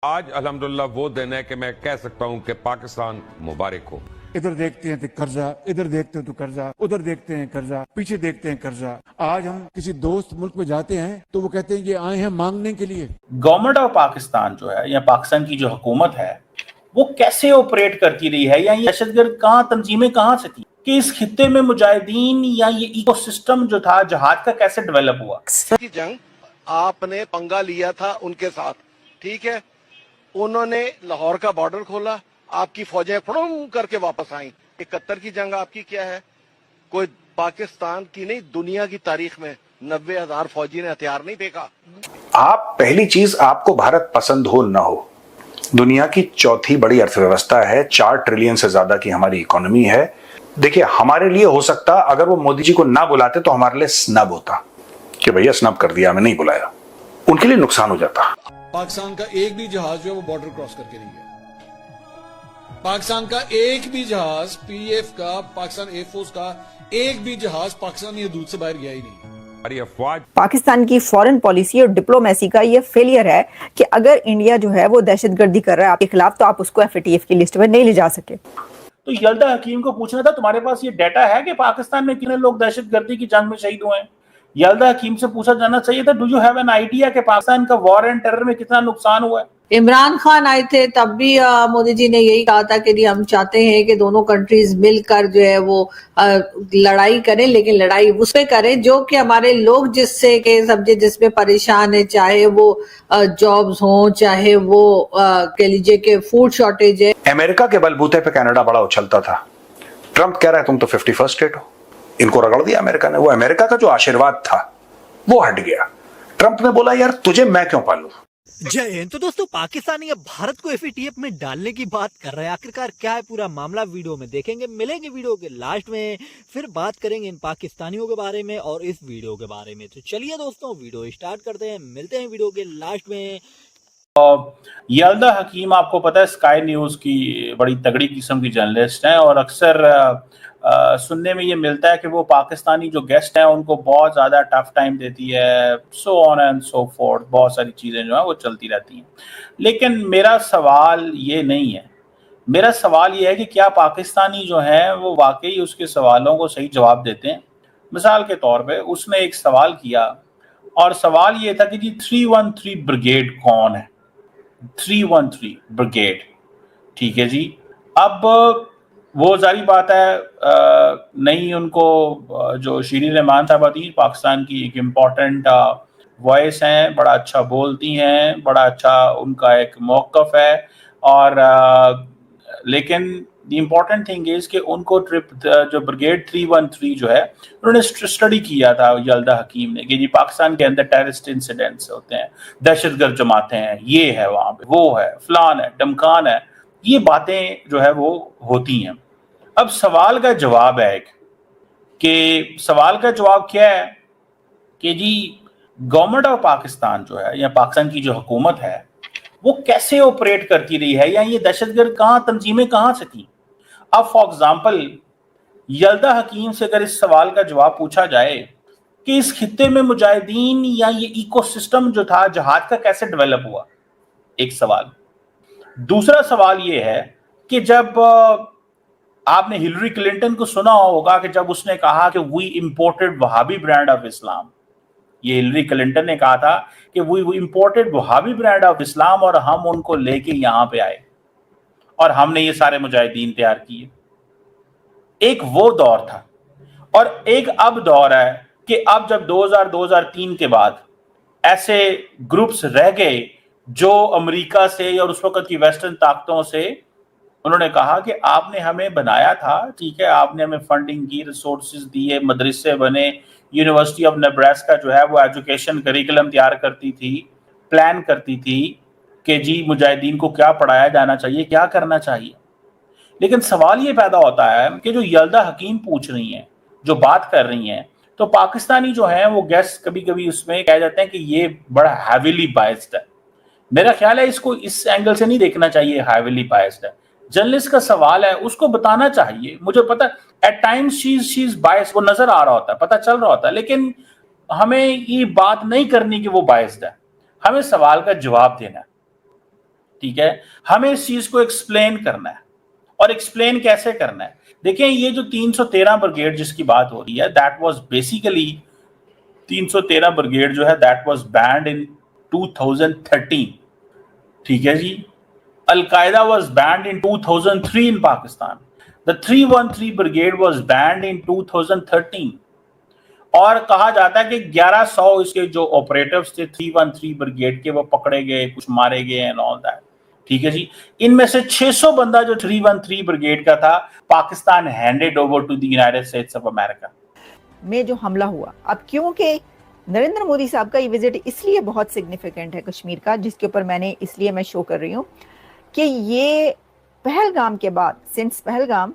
आज अल्हम्दुलिल्लाह वो दिन है कि मैं कह सकता हूं कि पाकिस्तान मुबारक हो। इधर देखते हैं तो कर्जा, इधर देखते हैं तो कर्जा, उधर देखते हैं कर्जा, पीछे देखते हैं कर्जा। आज हम किसी दोस्त मुल्क में जाते हैं तो वो कहते हैं कि आए हैं मांगने के लिए। गवर्नमेंट ऑफ पाकिस्तान जो है या पाकिस्तान की जो हुकूमत है वो कैसे ऑपरेट करती रही है, या ये दहशतगर्द तंजीमें कहाँ से थी कि इस खित्ते में मुजाहिदीन या ये इकोसिस्टम जो था जहाद का कैसे डेवलप हुआ। की जंग आपने पंगा लिया था उनके साथ, ठीक है। उन्होंने लाहौर का बॉर्डर खोला, आपकी फौजें फड़ूम करके वापस आई। 71 की जंग आपकी क्या है? कोई पाकिस्तान की नहीं, दुनिया की तारीख में 90,000 फौजी ने हथियार नहीं देखा। आप पहली चीज, आपको भारत पसंद हो ना हो, दुनिया की चौथी बड़ी अर्थव्यवस्था है, 4 ट्रिलियन से ज्यादा की हमारी इकोनॉमी है। देखिए, हमारे लिए हो सकता अगर वो मोदी जी को ना बुलाते तो हमारे लिए स्नब होता कि भैया स्नब कर दिया, हमें नहीं बुलाया, उनके लिए नुकसान हो जाता। पाकिस्तान का एक भी जहाज जो है वो बॉर्डर क्रॉस करके नहीं गया। पाकिस्तान का एक भी जहाज, पीएफ का, पाकिस्तान एयरफोर्स का एक भी जहाज पाकिस्तानी हदूद से बाहर गया ही नहीं। पाकिस्तान की फॉरेन पॉलिसी और डिप्लोमेसी का ये फेलियर है कि अगर इंडिया जो है वो दहशतगर्दी कर रहा है आपके खिलाफ तो आप उसको एफएटीएफ की लिस्ट में नहीं ले जा सके। तो यल्दा हकीम को पूछना था, तुम्हारे पास ये डाटा है कि पाकिस्तान में कितने लोग दहशतगर्दी की जंग में शहीद हुए हैं? यल्दा हकीम से पूछा जाना चाहिए था, do you have an idea कि पाकिस्तान का वॉर एंड टेरर में कितना नुकसान हुआ है? इमरान खान आए थे तब भी मोदी जी ने यही कहा था कि हम चाहते हैं कि दोनों कंट्रीज मिलकर जो है वो लड़ाई करें, लेकिन लड़ाई उस पे करें जो कि हमारे लोग जिससे के समझे जिसमें परेशान है, चाहे वो जॉब्स हो, चाहे वो कह लीजिए कि फूड शॉर्टेज है। अमेरिका के बलबूते पे कनाडा बड़ा उछलता था। ट्रंप कह रहा है तुम तो 51st स्टेट हो, इनको रगड़ दिया अमेरिका ने। वो अमेरिका का जो आशीर्वाद था वो हट गया। ट्रंप ने बोला यार तुझे मैं क्यों पालूं। जय हिंद। तो दोस्तों, पाकिस्तानी अब भारत को एफएटीएफ में डालने की बात कर रहे हैं। आखिरकार क्या है पूरा मामला, वीडियो में देखेंगे। मिलेंगे वीडियो के लास्ट में, फिर बात करेंगे इन पाकिस्तानियों के बारे में और इस वीडियो के बारे में। तो चलिए दोस्तों, वीडियो स्टार्ट करते हैं, मिलते हैं वीडियो के लास्ट में। यल्दा हकीम आपको पता है स्काई न्यूज की बड़ी तगड़ी किस्म की जर्नलिस्ट हैं और अक्सर सुनने में ये मिलता है कि वो पाकिस्तानी जो गेस्ट हैं उनको बहुत ज़्यादा टफ टाइम देती है, so on and so fourth, बहुत सारी चीज़ें जो हैं वो चलती रहती हैं। लेकिन मेरा सवाल ये नहीं है, मेरा सवाल ये है कि क्या पाकिस्तानी जो हैं वो वाकई उसके सवालों को सही जवाब देते हैं। मिसाल के तौर पे उसने एक सवाल किया और सवाल ये था कि जी 313 ब्रिगेड कौन है? 313 ब्रिगेड, ठीक है जी। अब वो जारी बात है नहीं, उनको जो शीरी रहमान साहबा थी पाकिस्तान की एक इम्पॉर्टेंट वॉइस हैं, बड़ा अच्छा बोलती हैं, बड़ा अच्छा उनका एक मौक़िफ़ है और लेकिन द इम्पॉर्टेंट थिंग इज़ कि उनको जो ब्रिगेड 313 जो है उन्होंने स्टडी किया था यल्दा हकीम ने कि जी पाकिस्तान के अंदर टेररिस्ट इंसिडेंट्स होते हैं, दहशतगर्द जमातें हैं, ये है वहाँ पे, वो है, फलान है, डमकान है, ये बातें जो है वो होती हैं। अब सवाल का जवाब है कि सवाल का जवाब क्या है कि जी गवर्नमेंट ऑफ पाकिस्तान जो है या पाकिस्तान की जो हुकूमत है वो कैसे ऑपरेट करती रही है, या ये दहशतगर्द तंजीमें कहाँ से थी। अब फॉर एग्जाम्पल यल्दा हकीम से अगर इस सवाल का जवाब पूछा जाए कि इस खित्ते में मुजाहिदीन या ये इकोसिस्टम जो था जहाद का कैसे डेवलप हुआ, एक सवाल। दूसरा सवाल ये है कि जब आपने हिलरी क्लिंटन को सुना होगा कि जब उसने कहा कि we imported Wahhabi brand of Islam, ये हिलरी क्लिंटन ने कहा था कि we imported Wahhabi brand of Islam और हम उनको लेके यहां पे आए और हमने ये सारे मुजाहिदीन तैयार किए। एक वो दौर था और एक अब दौर है कि अब जब 2003 के बाद ऐसे ग्रुप्स रह गए जो अमेरिका से और उस वक्त की वेस्टर्न ताकतों से उन्होंने कहा कि आपने हमें बनाया था, ठीक है, आपने हमें फंडिंग की, रिसोर्सेज दिए, मदरसे बने, यूनिवर्सिटी ऑफ नेब्रास्का जो है वो एजुकेशन करिकुलम तैयार करती थी, प्लान करती थी कि जी मुजाहिदीन को क्या पढ़ाया जाना चाहिए, क्या करना चाहिए। लेकिन सवाल ये पैदा होता है कि जो यल्दा हकीम पूछ रही हैं, जो बात कर रही हैं, तो पाकिस्तानी जो हैं वो गेस्ट कभी कभी उसमें कह जाते हैं कि ये बड़ा हैवीली बायस्ड है। मेरा ख्याल है इसको इस एंगल से नहीं देखना चाहिए हैवीली बायस्ड है। जर्नलिस्ट का सवाल है, उसको बताना चाहिए। मुझे पता at times she is biased, वो नजर आ रहा होता है, पता चल रहा होता है, लेकिन हमें ये बात नहीं करनी कि वो बायस्ड है, हमें सवाल का जवाब देना है। ठीक है, हमें इस चीज को एक्सप्लेन करना है। और एक्सप्लेन कैसे करना है? देखिए, ये जो 313 ब्रिगेड जिसकी बात हो रही है, दैट वाज बेसिकली 313 ब्रिगेड जो है दैट वाज बैंड इन 2013, ठीक है जी। Al-Qaeda was banned in 2003 in Pakistan. The 313 brigade was banned in 2013. और कहा जाता है कि 1100 इसके जो ऑपरेटिव्स थे 313 ब्रिगेड के, वो पकड़े गए, कुछ मारे गए एंड ऑल दैट, ठीक है जी। इनमें से 600 बंदा जो 313 ब्रिगेड का था, Pakistan handed over to the United States of America में जो हमला हुआ। अब क्योंकि नरेंद्र मोदी साहब का ये विजिट इसलिए बहुत सिग्निफिकेंट है कश्मीर का, जिसके ऊपर मैं शो कर रही हूँ कि ये पहलगाम के बाद, सिंस पहलगाम,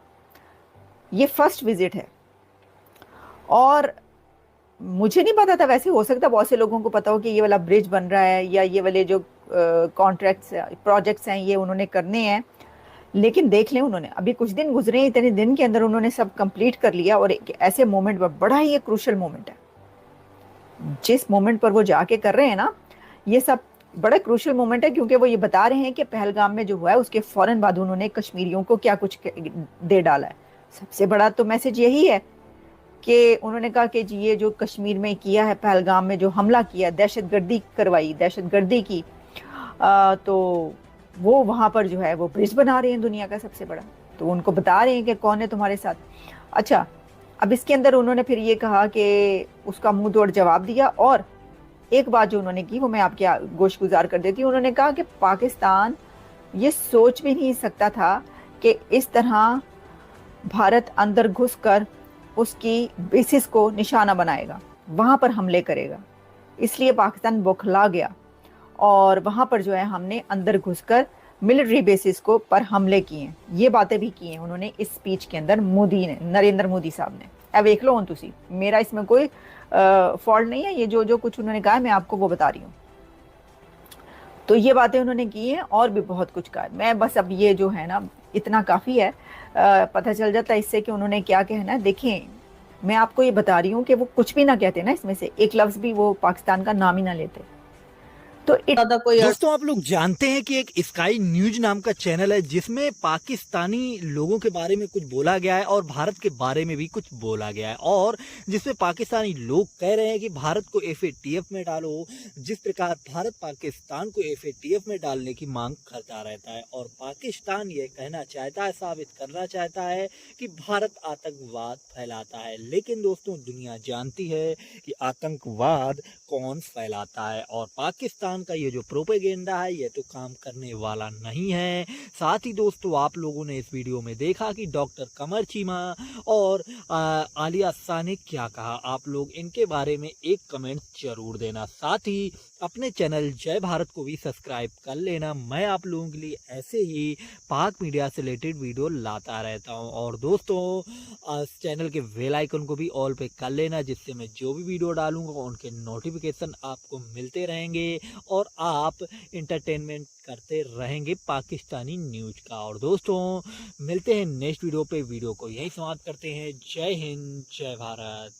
ये फर्स्ट विजिट है। और मुझे नहीं पता था, वैसे हो सकता बहुत से लोगों को पता हो कि ये वाला ब्रिज बन रहा है या ये वाले जो कॉन्ट्रैक्ट्स प्रोजेक्ट्स हैं ये उन्होंने करने हैं, लेकिन देख लें उन्होंने अभी कुछ दिन गुजरे हैं, इतने दिन के अंदर उन्होंने सब कंप्लीट कर लिया। और एक ऐसे मोमेंट पर, बड़ा ही एक क्रूशल मोमेंट है, जिस मोमेंट पर वो जाके कर रहे हैं ना, ये सब बड़ा क्रूशल मोमेंट है, क्योंकि वो ये बता रहे हैं कि पहलगाम में जो हुआ है उसके फौरन बाद उन्होंने कश्मीरियों को क्या कुछ दे डाला है। सबसे बड़ा तो मैसेज यही है कि उन्होंने कहा कि जी ये जो कश्मीर में किया है, पहलगाम में जो हमला किया, दहशतगर्दी करवाई, दहशतगर्दी की, तो वो वहाँ पर जो है वो ब्रिज बना रहे हैं दुनिया का सबसे बड़ा। तो उनको बता रहे हैं कि कौन है तुम्हारे साथ। अच्छा, अब इसके अंदर उन्होंने फिर ये कहा कि उसका मुंह तोड़ जवाब दिया। और एक बात जो उन्होंने की वो मैं आपके गोशगुजार कर देती हूँ। उन्होंने कहा कि पाकिस्तान ये सोच भी नहीं सकता था कि इस तरह भारत अंदर घुसकर उसकी बेसिस को निशाना बनाएगा, वहाँ पर हमले करेगा। इसलिए पाकिस्तान बौखला गया और वहाँ पर जो है हमने अंदर घुसकर मिलिट्री बेसिस को पर हमले किए। ये बातें भी की हैं उन्होंने इस स्पीच के अंदर, मोदी ने, नरेंद्र मोदी साहब ने। अब देख लो तुसी, मेरा इसमें कोई फॉल्ट नहीं है, ये जो कुछ उन्होंने कहा मैं आपको वो बता रही हूँ। तो ये बातें उन्होंने की हैं और भी बहुत कुछ कहा। मैं बस अब ये जो है ना, इतना काफ़ी है, पता चल जाता है इससे कि उन्होंने क्या कहना है। देखें, मैं आपको ये बता रही हूँ कि वो कुछ भी ना कहते ना, इसमें से एक लफ्ज़ भी वो पाकिस्तान का नाम ही ना लेते। तो दोस्तों, आप लोग जानते हैं कि एक स्काई न्यूज नाम का चैनल है जिसमें पाकिस्तानी लोगों के बारे में कुछ बोला गया है और भारत के बारे में भी कुछ बोला गया है, और जिसमें पाकिस्तानी लोग कह रहे हैं कि भारत को FATF में डालो। जिस प्रकार भारत पाकिस्तान को FATF में डालने की मांग करता रहता है, और पाकिस्तान ये कहना चाहता है, साबित करना चाहता है कि भारत आतंकवाद फैलाता है। लेकिन दोस्तों, दुनिया जानती है कि आतंकवाद कौन फैलाता है, और पाकिस्तान का ये जो प्रोपेगेंडा है ये तो काम करने वाला नहीं है। साथ ही दोस्तों, आप लोगों ने इस वीडियो में देखा कि डॉक्टर कमर चीमा और आलिया शाह ने क्या कहा। आप लोग इनके बारे में एक कमेंट जरूर देना। साथ ही अपने चैनल जय भारत को भी सब्सक्राइब कर लेना। मैं आप लोगों के लिए ऐसे ही पाक मीडिया से रिलेटेड वीडियो लाता रहता हूं। और दोस्तों, चैनल के बेल आइकन को भी ऑल पे कर लेना, जिससे मैं जो भी वीडियो डालूंगा उनके नोटिफिकेशन आपको मिलते रहेंगे और आप इंटरटेनमेंट करते रहेंगे पाकिस्तानी न्यूज का। और दोस्तों, मिलते हैं नेक्स्ट वीडियो पे। वीडियो को यही समाप्त करते हैं। जय हिंद, जय भारत।